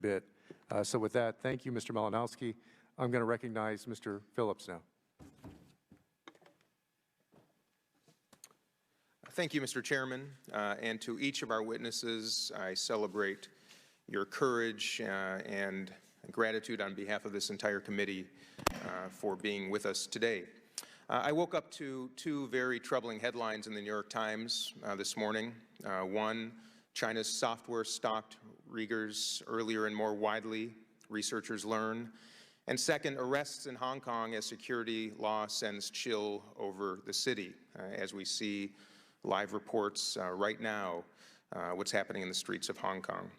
bit. So with that, thank you, Mr. Malinowski. I'm going to recognize Mr. Phillips now. Thank you, Mr. Chairman, and to each of our witnesses, I celebrate your courage and gratitude on behalf of this entire committee for being with us today. I woke up to two very troubling headlines in the New York Times this morning. One, China's software stalked Uyghurs earlier and more widely, researchers learn. And second, arrests in Hong Kong as security law sends chill over the city, as we see live reports right now, what's happening in the streets of Hong Kong.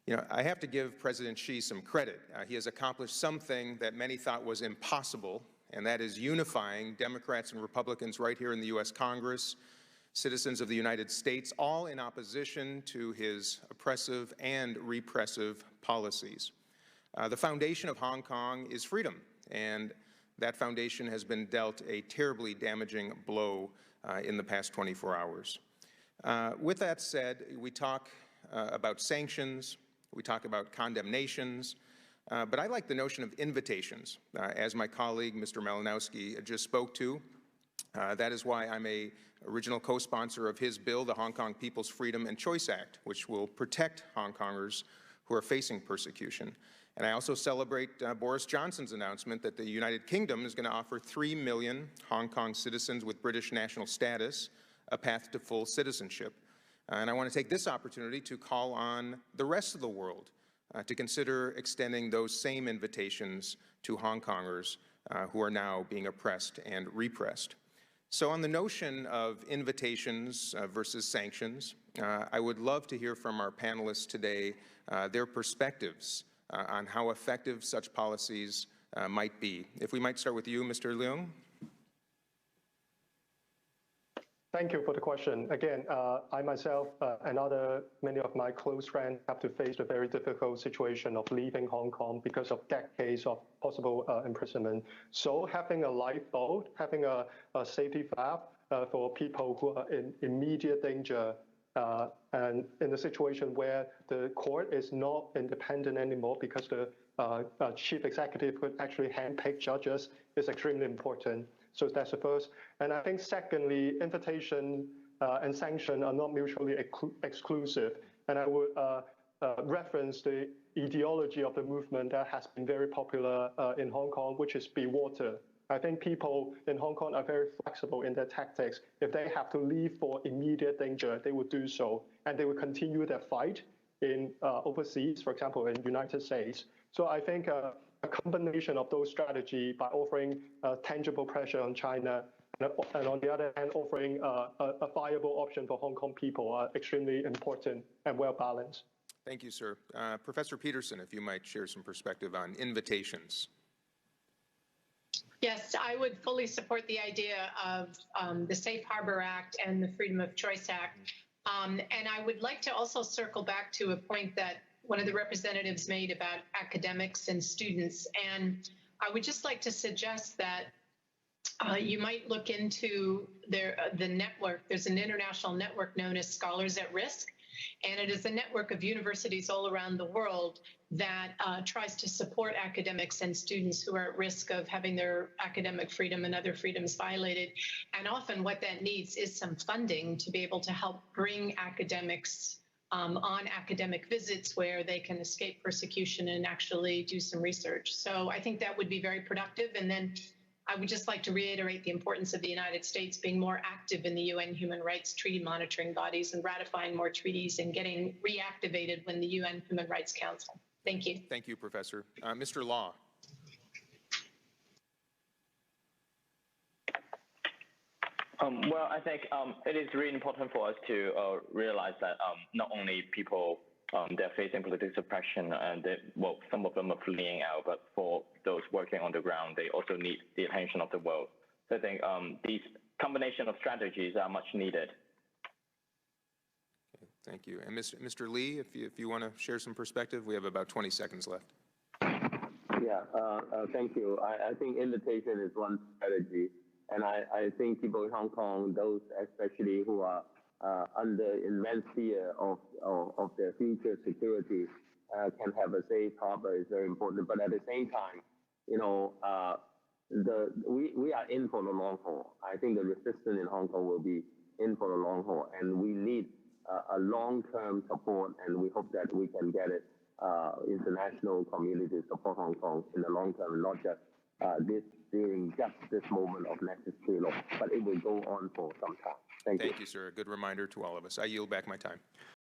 You know, I have to give President Xi some credit. He has accomplished something that many thought was impossible, and that is unifying Democrats and Republicans right here in the U.S. Congress, citizens of the United States, all in opposition to his oppressive and repressive policies. The foundation of Hong Kong is freedom, and that foundation has been dealt a terribly damaging blow in the past 24 hours. With that said, we talk about sanctions, we talk about condemnations, but I like the notion of invitations, as my colleague, Mr. Malinowski, just spoke to. That is why I'm an original co-sponsor of his bill, the Hong Kong People's Freedom and Choice Act, which will protect Hong Kongers who are facing persecution. And I also celebrate Boris Johnson's announcement that the United Kingdom is going to offer 3 million Hong Kong citizens with British national status a path to full citizenship. And I want to take this opportunity to call on the rest of the world to consider extending those same invitations to Hong Kongers who are now being oppressed and repressed. So on the notion of invitations versus sanctions, I would love to hear from our panelists today their perspectives on how effective such policies might be. If we might start with you, Mr. Leung. Thank you for the question. Again, I myself and many of my close friends have to face the very difficult situation of leaving Hong Kong because of decades of possible imprisonment. So having a lifeboat, having a safety valve for people who are in immediate danger and in a situation where the court is not independent anymore because the chief executive could actually handpick judges is extremely important. So that's the first. And I think secondly, invitation and sanction are not mutually exclusive. And I would reference the ideology of the movement that has been very popular in Hong Kong, which is be water. I think people in Hong Kong are very flexible in their tactics. If they have to leave for immediate danger, they would do so. And they will continue their fight in overseas, for example, in the United States. So I think a combination of those strategies by offering tangible pressure on China and on the other hand, offering a viable option for Hong Kong people are extremely important and well balanced. Thank you, sir. Professor Peterson, if you might share some perspective on invitations. Yes, I would fully support the idea of the Safe Harbor Act and the Freedom of Choice Act. And I would like to also circle back to a point that one of the representatives made about academics and students. And I would just like to suggest that you might look into the network. There's an international network known as Scholars at Risk. And it is a network of universities all around the world that tries to support academics and students who are at risk of having their academic freedom and other freedoms violated. And often what that needs is some funding to be able to help bring academics on academic visits where they can escape persecution and actually do some research. So I think that would be very productive. And then I would just like to reiterate the importance of the United States being more active in the UN human rights treaty monitoring bodies and ratifying more treaties and getting reactivated when the UN Human Rights Council. Thank you. Thank you, Professor. Mr. Law. Well, I think it is really important for us to realize that not only people they're facing political suppression and some of them are fleeing out, but for those working on the ground, they also need the attention of the world. So I think these combination of strategies are much needed. Okay, thank you. And Mr. Lee, if you want to share some perspective, we have about 20 seconds left. Yeah, thank you. I think invitation is one strategy. And I think people in Hong Kong, those especially who are under immense fear of their future security, can have a safe harbor is very important. But at the same time, we are in for the long haul. I think the resistance in Hong Kong will be in for the long haul, and we need a long-term support, and we hope that we can get it. International community support Hong Kong in the long term, not just during just this moment of necessary law, but it will go on for some time. Thank you. Thank you, sir. A good reminder to all of us. I yield back my time.